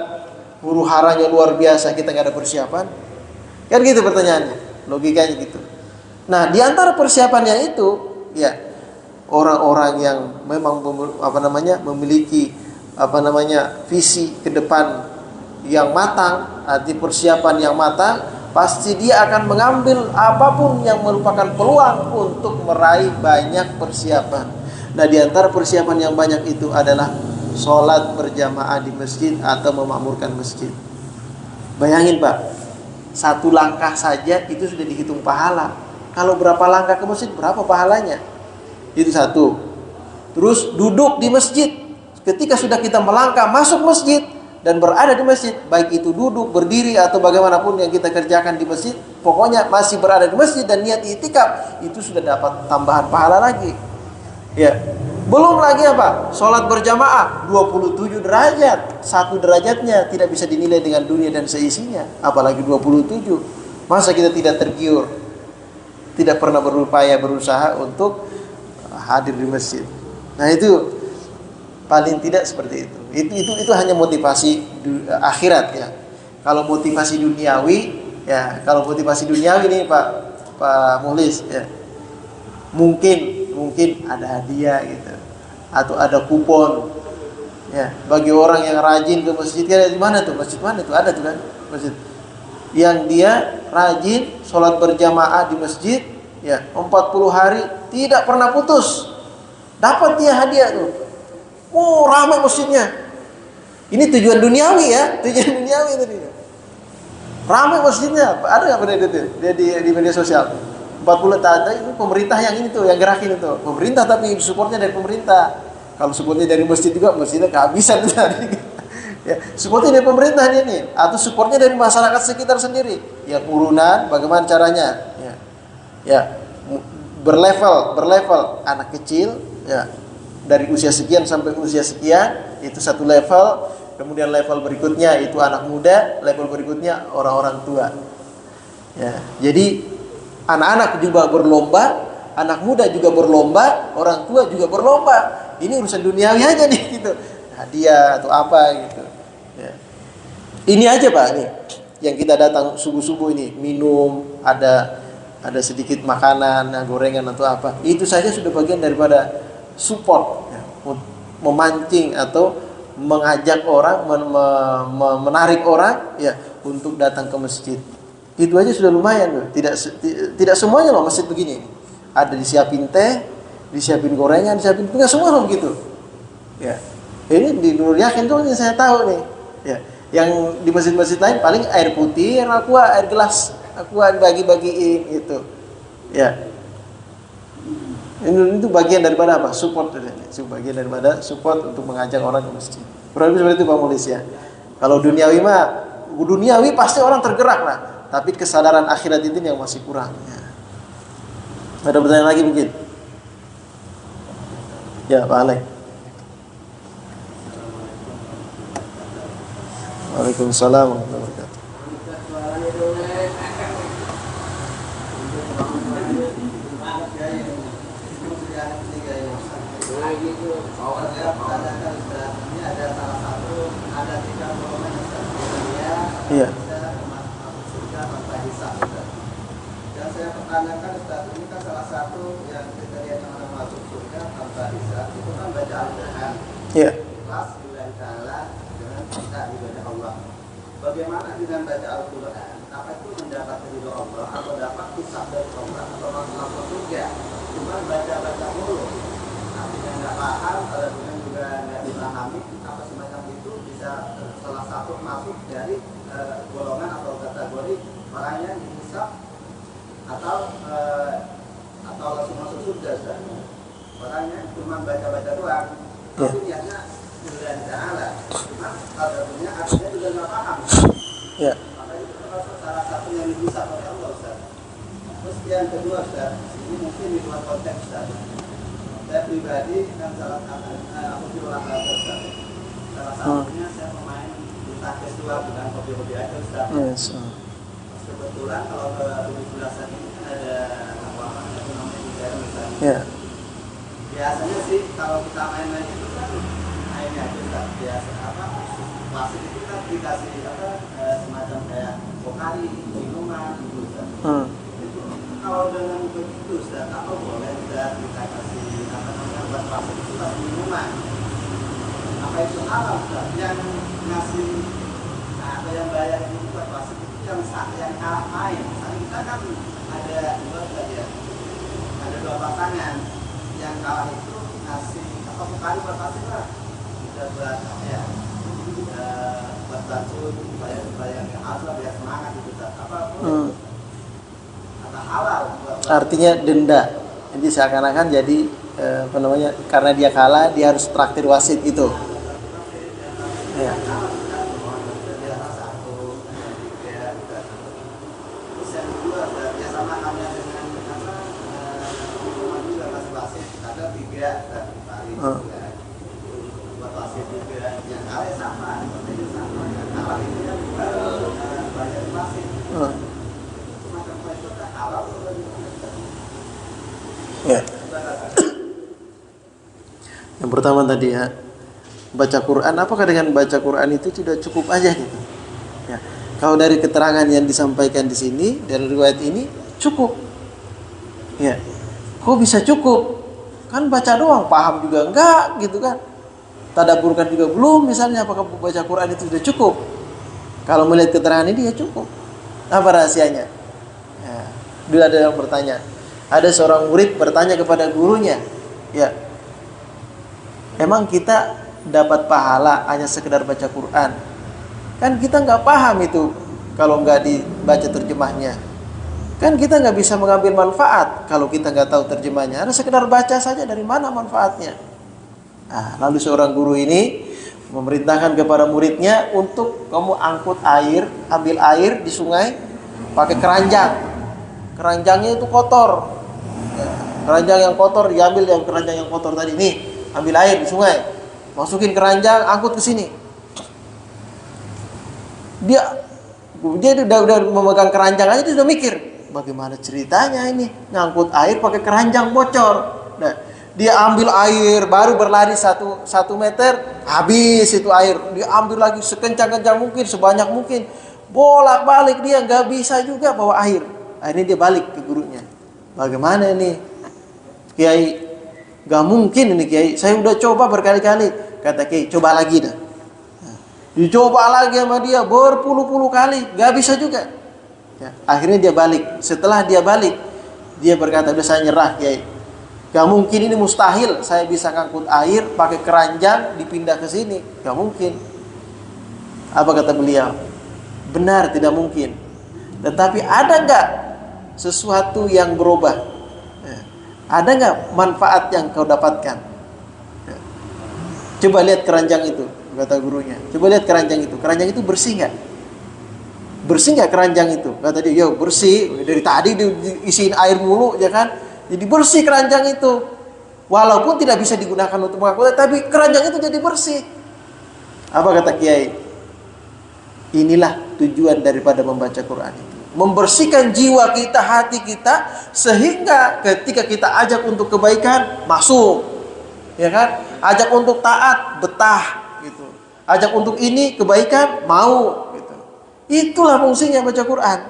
Speaker 1: huru haranya luar biasa kita nggak ada persiapan? Kan gitu pertanyaannya, logikanya gitu. Nah, di antara persiapannya itu, ya orang-orang yang memang memiliki visi ke depan yang matang, arti persiapan yang matang, pasti dia akan mengambil apapun yang merupakan peluang untuk meraih banyak persiapan. Nah, di antara persiapan yang banyak itu adalah sholat berjamaah di masjid atau memakmurkan masjid. Bayangin Pak, satu langkah saja itu sudah dihitung pahala. Kalau berapa langkah ke masjid, berapa pahalanya? Itu satu. Terus duduk di masjid. Ketika sudah kita melangkah masuk masjid dan berada di masjid, baik itu duduk, berdiri atau bagaimanapun yang kita kerjakan di masjid, pokoknya masih berada di masjid dan niat i'tikaf, itu sudah dapat tambahan pahala lagi. Ya. Belum lagi apa? Salat berjamaah 27 derajat. Satu derajatnya tidak bisa dinilai dengan dunia dan seisinya, apalagi 27. Masa kita tidak tergiur? Tidak pernah berupaya berusaha untuk hadir di masjid. Nah, itu paling tidak seperti itu. Itu hanya motivasi akhirat ya. Kalau motivasi duniawi nih Pak Muhlis ya. Mungkin ada hadiah gitu atau ada kupon ya bagi orang yang rajin ke masjid. Di mana tuh masjid, mana tuh ada tuh kan masjid yang dia rajin sholat berjamaah di masjid ya 40 hari tidak pernah putus, dapat dia hadiah tuh. Oh, ramai masjidnya. Ini tujuan duniawi ya, tujuan duniawi tadi. Ramai masjidnya, ada nggak pada itu di media sosial? 40 ada itu pemerintah yang ini tuh, yang gerakin itu. Pemerintah tapi supportnya dari pemerintah. Kalau supportnya dari masjid juga, masjidnya kehabisan tadi. Ya, supportnya dari pemerintah ini, atau supportnya dari masyarakat sekitar sendiri. Ya, urunan, bagaimana caranya? Ya, berlevel. Anak kecil, ya, dari usia sekian sampai usia sekian, itu satu level. Kemudian level berikutnya itu anak muda, level berikutnya orang-orang tua. Ya, jadi anak-anak juga berlomba, anak muda juga berlomba, orang tua juga berlomba. Ini urusan duniawi aja nih gitu. Hadiah atau apa gitu. Ya. Ini aja Pak nih, yang kita datang subuh-subuh ini, minum, ada sedikit makanan, gorengan atau apa. Itu saja sudah bagian daripada support ya, memancing atau mengajak orang, menarik orang ya untuk datang ke masjid. Itu aja sudah lumayan loh. Tidak semuanya loh masjid begini. Ada disiapin teh, disiapin gorengan, disiapin enggak semua loh begitu. Ya. Ini di Nurul Yakin tuh yang saya tahu nih. Ya. Yang di masjid-masjid lain paling air putih, air aqua, air gelas aqua dibagi-bagiin gitu. Ya. Ini itu bagian daripada apa? Support, bagian daripada support untuk mengajak orang ke masjid. Kurang lebih seperti itu Pak Mulis ya. Kalau duniawi mah, duniawi pasti orang tergerak lah. Tapi kesadaran akhirat itu yang masih kurang. Ya. Ada pertanyaan lagi mungkin? Ya Pak Alek. Waalaikumsalam warahmatullahi wabarakatuh. Iya.
Speaker 3: Dan saya pertanyakan Ustaz, ini kan salah satu yang kriteria yang orang masuk surga tanpa hisab itu kan baca Al-Quran.
Speaker 1: Iya.
Speaker 3: Ikhlas lillahi ta'ala dengan cinta ibadah Allah. Bagaimana dengan baca Al-Quran? Apa itu mendapat ridho Allah atau dapat hisab dari Allah atau masuk surga? Cuma baca-baca mulu. Artinya nggak paham, kemudian juga nggak dipahami apa semacam itu bisa salah satu masuk dari golongan atau kategori orang yang dihisab atau langsung masuk surga. Orangnya cuma baca-baca doang, tapi niatnya lillahi ta'ala. Cuma kategorinya artinya juga nggak paham.
Speaker 1: Ya.
Speaker 3: Maka itu termasuk salah satu yang dihisab oleh Allah, Ustaz. Terus yang kedua, Ustaz, ini mungkin di luar konteks, Ustaz. Saya pribadi kan salah satu aku di olahraga, Ustaz. Salah satunya saya pemain bulu tangkis dua, bukan hobi-hobi aja, Ustaz. Kebetulan kalau ke 17-an ini kan ada lapangan yang namanya di daerah misalnya.
Speaker 1: Ya.
Speaker 3: Biasanya sih kalau kita main-main itu kan mainnya aja, Ustaz. Biasa wasit itu kan dikasih semacam kayak pokali, minuman gitu, Ustaz. Itu kalau dengan begitu, Ustaz, apa boleh kita kasih buat wasit itu kasih minuman? Apa itu halal, Ustaz? Yang ngasih atau yang bayar itu buat wasit itu yang kalah main. Misalnya kita kan ada dua pasangan, yang kalah itu ngasih apa pokali buat wasit lah, kita buat buat bantu supaya yang halal biar semangat gitu, Ustaz. Apa boleh? Atau halal?
Speaker 1: Artinya denda. Jadi seakan-akan jadi karena dia kalah dia harus traktir wasit itu. Ya. Ya. Yang pertama tadi ya, baca Quran, apakah dengan baca Quran itu sudah cukup aja gitu? Ya. Kalau dari keterangan yang disampaikan di sini dari riwayat ini cukup. Ya. Kok bisa cukup? Kan baca doang, paham juga enggak gitu kan? Tadabburkan juga belum, misalnya apakah baca Quran itu sudah cukup? Kalau melihat keterangan ini ya cukup. Apa rahasianya? Ya. Dulu ada yang bertanya. Ada seorang murid bertanya kepada gurunya, ya, emang kita dapat pahala hanya sekedar baca Quran? Kan kita nggak paham itu kalau nggak dibaca terjemahnya. Kan kita nggak bisa mengambil manfaat kalau kita nggak tahu terjemahnya. Hanya sekedar baca saja, dari mana manfaatnya? Nah, lalu seorang guru ini memerintahkan kepada muridnya untuk kamu angkut air, ambil air di sungai pakai keranjang. Keranjangnya itu kotor. Keranjang yang kotor diambil, yang keranjang yang kotor tadi nih, ambil air di sungai, masukin keranjang, angkut ke sini. Dia udah memegang keranjang aja, dia sudah mikir, bagaimana ceritanya ini ngangkut air pakai keranjang bocor. Nah, dia ambil air, baru berlari 1 meter, habis itu air. Dia ambil lagi sekencang-kencang mungkin, sebanyak mungkin, bolak-balik, dia nggak bisa juga bawa air. Akhirnya dia balik ke gurunya. Bagaimana ini, Kiai? Gak mungkin ini, Kiai. Saya udah coba berkali-kali. Kata Kiai, coba lagi dah. Dicoba lagi sama dia berpuluh-puluh kali, gak bisa juga. Ya, akhirnya dia balik. Setelah dia balik, dia berkata, udah saya nyerah, Kiai. Gak mungkin, ini mustahil saya bisa ngangkut air pakai keranjang dipindah ke sini. Gak mungkin. Apa kata beliau? Benar, tidak mungkin. Tetapi ada enggak sesuatu yang berubah? Ada enggak manfaat yang kau dapatkan? Coba lihat keranjang itu, kata gurunya. Coba lihat keranjang itu. Keranjang itu bersih enggak? Bersih enggak keranjang itu? Kata dia, "Yo, bersih. Dari tadi diisiin air mulu, ya kan? Jadi bersih keranjang itu. Walaupun tidak bisa digunakan untuk mengaku, tapi keranjang itu jadi bersih." Apa kata kiai? Inilah tujuan daripada membaca Quran itu. Membersihkan jiwa kita, hati kita, sehingga ketika kita ajak untuk kebaikan, masuk. Ya kan? Ajak untuk taat, betah gitu. Ajak untuk ini kebaikan, mau gitu. Itulah fungsinya baca Quran.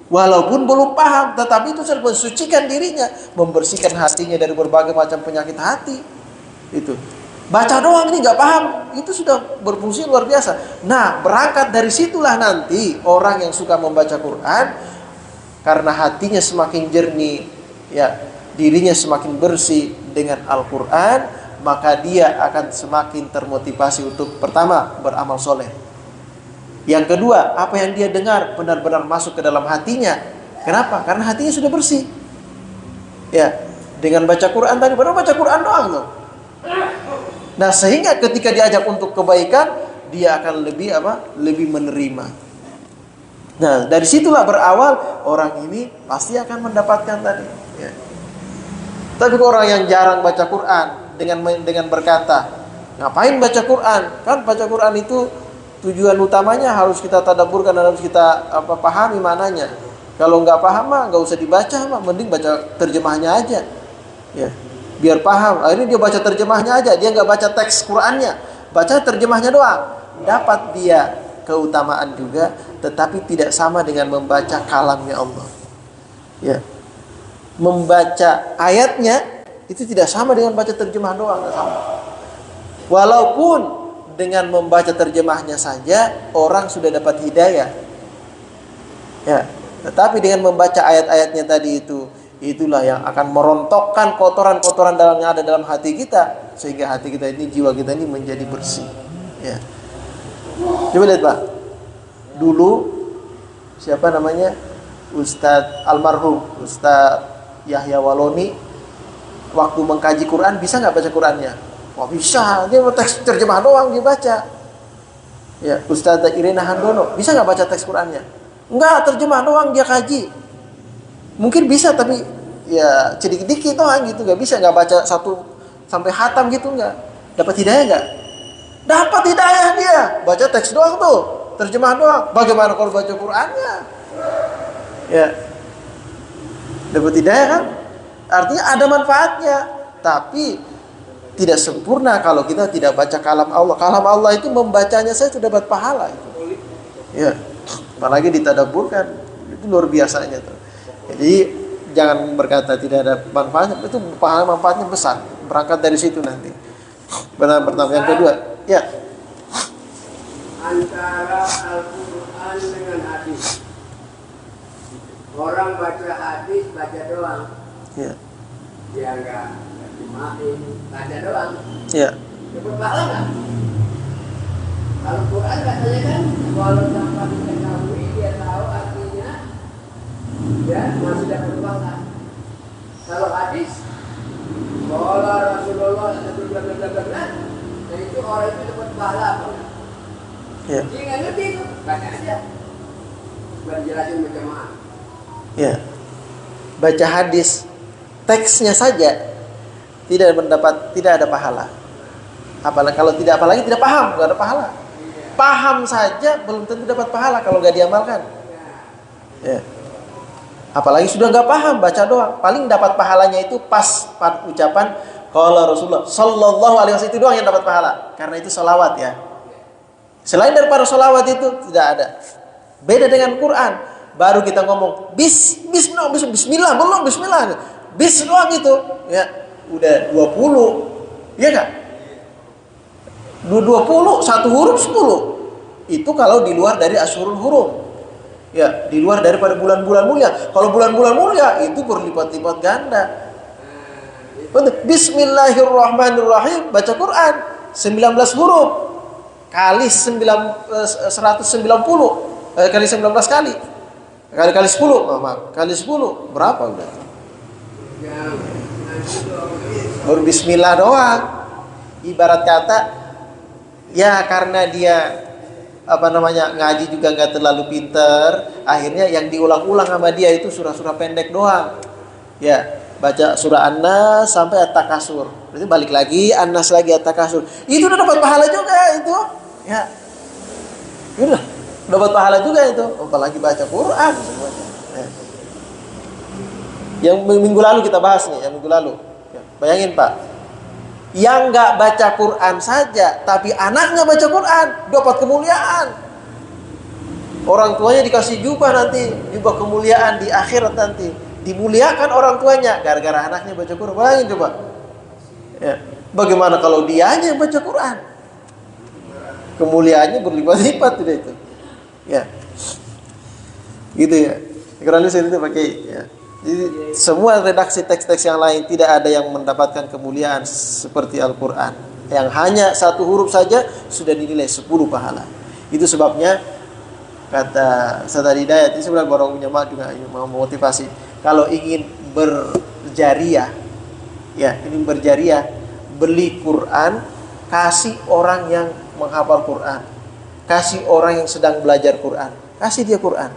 Speaker 1: Walaupun belum paham, tetapi itu sudah mensucikan dirinya, membersihkan hatinya dari berbagai macam penyakit hati. Itu. Baca doang ini nggak paham, itu sudah berfungsi luar biasa. Nah, berangkat dari situlah nanti orang yang suka membaca Quran, karena hatinya semakin jernih, ya, dirinya semakin bersih dengan Al-Quran, maka dia akan semakin termotivasi untuk pertama beramal soleh. Yang kedua, apa yang dia dengar benar-benar masuk ke dalam hatinya. Kenapa? Karena hatinya sudah bersih. Ya, dengan baca Quran tadi, baru baca Quran doang tuh. Nah, sehingga ketika diajak untuk kebaikan, dia akan lebih lebih menerima. Nah, dari situlah berawal orang ini pasti akan mendapatkan tadi. Ya. Tapi orang yang jarang baca Quran dengan berkata, ngapain baca Quran? Kan baca Quran itu tujuan utamanya harus kita tadabburkan dan harus kita pahami maknanya. Kalau nggak paham mah nggak usah dibaca, mah mending baca terjemahnya aja. Ya. Biar paham. Akhirnya dia baca terjemahnya aja, dia nggak baca teks Qurannya, baca terjemahnya doang. Dapat dia keutamaan juga, tetapi tidak sama dengan membaca kalamnya Allah. Ya, membaca ayatnya itu tidak sama dengan baca terjemah doang, nggak sama. Walaupun dengan membaca terjemahnya saja orang sudah dapat hidayah. Ya, tetapi dengan membaca ayat-ayatnya tadi itulah yang akan merontokkan kotoran-kotoran dalamnya ada dalam hati kita, sehingga hati kita ini, jiwa kita ini menjadi bersih. Ya. Coba lihat Pak. Dulu siapa namanya? Ustadz almarhum Ustadz Yahya Waloni waktu mengkaji Quran bisa nggak baca Qurannya? Wah, bisa. Dia teks terjemah doang dia baca. Ya, Ustadz Irena Handono bisa nggak baca teks Qurannya? Enggak, terjemah doang dia kaji. Mungkin bisa, tapi ya sedikit-sedikit doang gitu, nggak bisa, nggak baca satu sampai hatam gitu, nggak dapat hidayah nggak? Dapat hidayah dia, baca teks doang tuh, terjemah doang. Bagaimana kalau baca Qurannya? Ya, dapat hidayah kan? Artinya ada manfaatnya, tapi tidak sempurna kalau kita tidak baca kalam Allah. Kalam Allah itu membacanya saya sudah dapat pahala itu. Ya, apalagi ditadabburkan, itu luar biasanya tuh. Jadi jangan berkata tidak ada manfaatnya, itu pahala manfaatnya besar. Berangkat dari situ nanti. Pertama, yang kedua, ya.
Speaker 4: Antara Al-Quran dengan hadis. Orang baca hadis baca doang.
Speaker 1: Ya.
Speaker 4: Dia enggak terjemahin, baca doang.
Speaker 1: Ya.
Speaker 4: Dapat pahala enggak? Kalau Quran katanya kan walau tanpa diketahui dia tahu artinya, ya masih dapat pahala. Kalau hadis, kalau Rasulullah benar, nah itu orang itu dapat pahala apa?
Speaker 1: Ya.
Speaker 4: Dia nggak ngerti itu, baca aja. Bukan jelasin berjamaah.
Speaker 1: Ya. Baca hadis, teksnya saja tidak ada pahala. Apalagi tidak paham, nggak ada pahala. Paham saja belum tentu dapat pahala kalau nggak diamalkan. Ya. Apalagi sudah nggak paham, baca doang. Paling dapat pahalanya itu pas pada ucapan qala Rasulullah sallallahu alaihi wasallam, itu doang yang dapat pahala. Karena itu sholawat ya. Selain daripada sholawat itu tidak ada. Beda dengan Quran. Baru kita ngomong bismillah, belum bismillah. Bis doang itu, ya. Udah 20. Iya enggak? 20, satu huruf 10. Itu kalau di luar dari Asyhurul Hurum. Ya, di luar daripada bulan-bulan mulia. Kalau bulan-bulan mulia itu berlipat-lipat ganda. Bismillahirrahmanirrahim, baca Quran 19 huruf. kali 190 kali 19 kali. Kali 10, maaf. Kali 10 berapa udah? Baru bismillah doang. Ibarat kata ya karena dia ngaji juga nggak terlalu pinter, akhirnya yang diulang-ulang sama dia itu surah-surah pendek doang. Ya, baca surah An-Nas sampai At-Takasur. Berarti balik lagi An-Nas lagi At-Takasur. Itu udah dapat pahala juga itu. Ya. Udah dapat pahala juga itu. Apalagi baca Quran semuanya. Ya. Yang minggu lalu kita bahas nih, yang minggu lalu. Ya, bayangin Pak, yang nggak baca Quran saja, tapi anaknya baca Quran, dapat kemuliaan. Orang tuanya dikasih jubah nanti, jubah kemuliaan di akhirat nanti. Dimuliakan orang tuanya gara-gara anaknya baca Quran. Bayangin coba. Ya. Bagaimana kalau dia aja yang baca Quran? Kemuliaannya berlipat-lipat itu. Ya. Gitu ya. Karena saya itu pakai ya. Jadi semua redaksi teks-teks yang lain tidak ada yang mendapatkan kemuliaan seperti Al-Quran. Yang hanya satu huruf saja sudah dinilai 10 pahala. Itu sebabnya kata Ustaz Hidayat, ini sebenarnya orang punya juga mau motivasi. Kalau ingin berjariah, ya ingin berjariah, beli Quran, kasih orang yang menghafal Quran, kasih orang yang sedang belajar Quran, kasih dia Quran.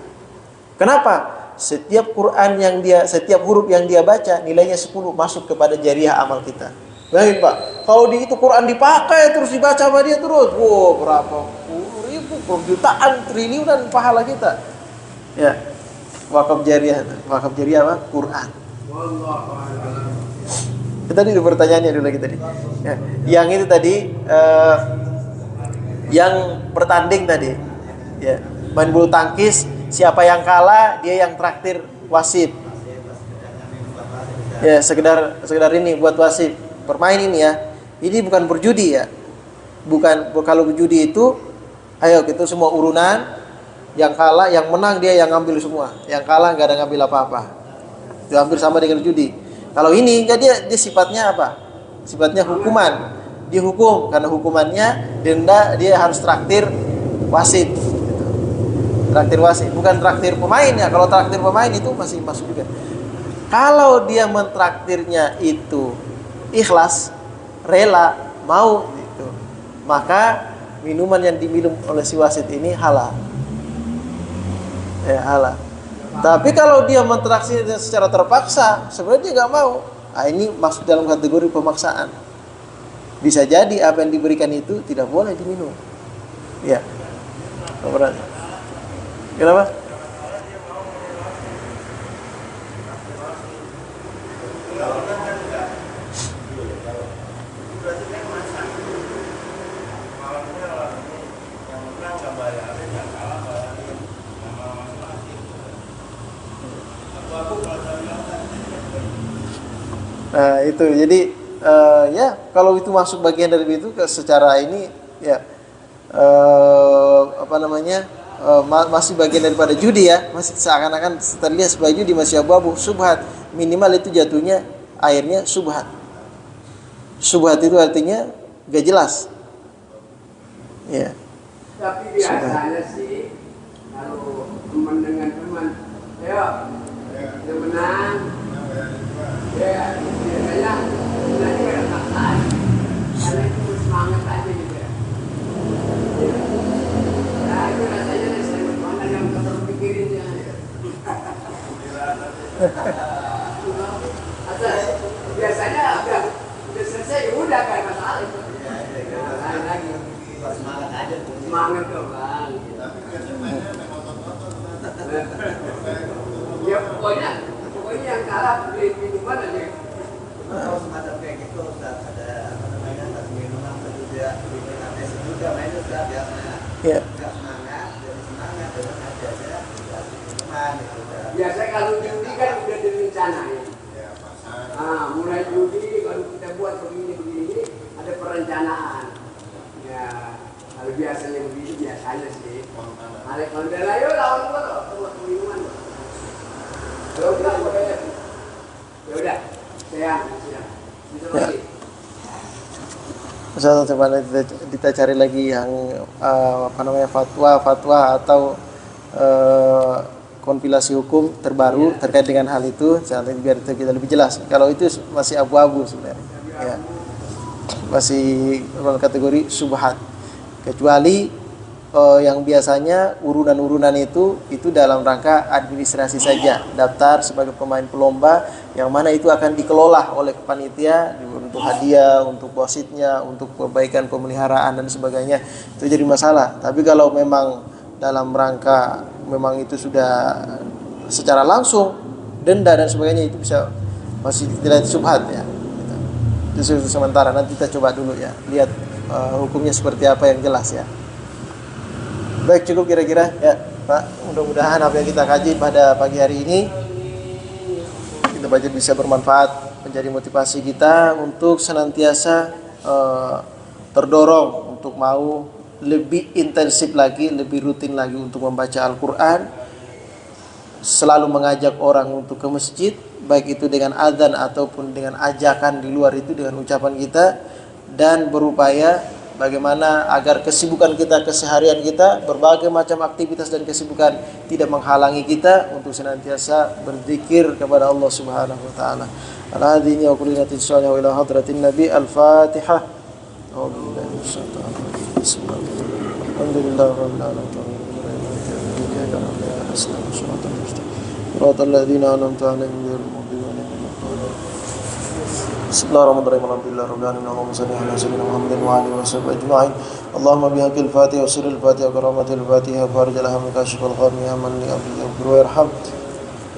Speaker 1: Kenapa? Setiap huruf yang dia baca nilainya 10 masuk kepada jariah amal kita. Bayangin Pak, kalau di itu Quran dipakai terus dibaca sama dia terus, wow berapa puluh ribu, jutaan, triliunan pahala kita. Ya, wakaf jariah apa? Quran. Tadi ada pertanyaannya dulu lagi tadi. Ya, yang itu tadi, yang bertanding tadi, ya main bulu tangkis. Siapa yang kalah dia yang traktir wasit. Ya sekedar ini buat wasit bermain ini ya. Ini bukan berjudi ya. Bukan kalau berjudi itu, ayo kita semua urunan. Yang kalah, yang menang dia yang ngambil semua. Yang kalah nggak ada ngambil apa-apa. Itu hampir sama dengan judi. Kalau ini enggak, dia sifatnya apa? Sifatnya hukuman. Dia hukum karena hukumannya denda, dia harus traktir wasit. Traktir wasit, bukan traktir pemain ya. Kalau traktir pemain itu masih masuk juga. Kalau dia mentraktirnya itu ikhlas, rela, mau gitu, maka minuman yang diminum oleh si wasit ini halal. Ya halal. Tapi kalau dia mentraktir secara terpaksa, sebenarnya dia nggak mau. Nah, ini masuk dalam kategori pemaksaan. Bisa jadi apa yang diberikan itu tidak boleh diminum. Ya. Kenapa? Nah itu jadi ya kalau itu masuk bagian dari itu secara ini ya masih bagian daripada judi ya, masih seakan-akan terlihat sebagai judi, masih abu-abu, subhat. Minimal itu jatuhnya airnya subhat. Subhat itu artinya gak jelas. Ya.
Speaker 4: Tapi biasanya sih kalau teman dengan teman, ayo kita menang, ya biasanya nanti ada paksaan, karena itu semangat aja gitu ya. Nah itu rasanya saya mana yang terlalu pikirinnya. Biasanya udah selesai, udah kayak masalah itu. Lain lagi.
Speaker 3: Semangat aja.
Speaker 4: Semangat dong bang. Ya pokoknya yang kalah beli minuman aja.
Speaker 3: Kalau semacam kayak gitu ada minuman juga juga mainnya sudah biasanya.
Speaker 1: Ya.
Speaker 3: Nggak semangat, jadi semangat dengan aja minuman gitu.
Speaker 4: Biasanya kalau judi kan udah direncanain. Nah, mulai judi kalau kita buat begini ada perencanaan. Ya, kalau biasanya begini biasanya sih. Kalau udah layo lawan gua tuh buat minuman. Kalau enggak gua kayak ya udah, siap. Bisa lagi.
Speaker 1: Misalnya coba kita cari lagi yang fatwa atau kompilasi hukum terbaru terkait dengan hal itu, biar kita lebih jelas. Kalau itu masih abu-abu sebenarnya, ya. Masih dalam kategori syubhat. Kecuali yang biasanya urunan-urunan itu dalam rangka administrasi saja, daftar sebagai pemain pelomba, yang mana itu akan dikelola oleh panitia untuk hadiah, untuk wasitnya, untuk perbaikan pemeliharaan dan sebagainya, itu jadi masalah. Tapi kalau memang dalam rangka memang itu sudah secara langsung denda dan sebagainya, itu bisa masih tidak syubhat ya. Itu sementara, nanti kita coba dulu ya, lihat hukumnya seperti apa yang jelas ya. Baik, cukup kira-kira ya Pak. Mudah-mudahan apa yang kita kaji pada pagi hari ini kita baca bisa bermanfaat, menjadi motivasi kita untuk senantiasa terdorong untuk mau lebih intensif lagi, lebih rutin lagi untuk membaca Al-Quran, selalu mengajak orang untuk ke masjid, baik itu dengan azan ataupun dengan ajakan di luar itu dengan ucapan kita, dan berupaya bagaimana agar kesibukan kita, keseharian kita, berbagai macam aktivitas dan kesibukan tidak menghalangi kita untuk senantiasa berzikir kepada Allah Subhanahu wa taala. Al-hadini wa kullinatin salih wa ila hadratin Nabi. Al-Fatihah. Bismillahirrahmanirrahim. Alhamdulillahirabbil alamin. Allahumma shalli ala sayyidina Muhammadin wa alihi washabbihi ajma'in. Allahumma bihaqqil Fatiha wa sirril Fatiha wa karamatil Fatiha farij al-hammi kashifal ghammi ya man li abdi yaghfir wa yarham.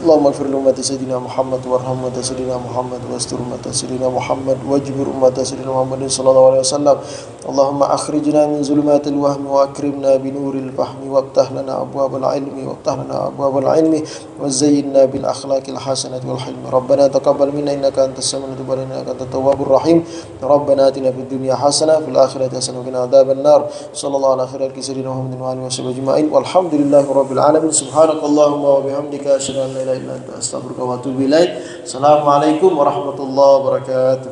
Speaker 1: Allahumma ighfir li ummati sayyidina Muhammad warham ummati sayyidina Muhammad wastur ummati sayyidina Muhammad wajbur ummati sayyidina Muhammadin sallallahu alaihi wasallam. Allahumma akhrijna min zulumatil wahmi wa akrimna bi nuril fahmi waftah lana abwabal ilmi wa zayyinna bil akhlaqil hasanati wal hilmi. Rabbana taqabbal minna innaka antas samiul alim wa innaka antat tawwabur rahim. Rabbana atina fid dunya hasanah fil akhirati hasanah wa qina adzaban nar. Sallallahu ala khairil sayyidina Muhammadin wa alihi washabbihi ajma'in. Walhamdulillahirabbil alamin. Subhanakallahumma wa bihamdika asyhadu an la ilaha illa anta astaghfiruka wa atubu ilaik. Assalamualaikum warahmatullahi wabarakatuh.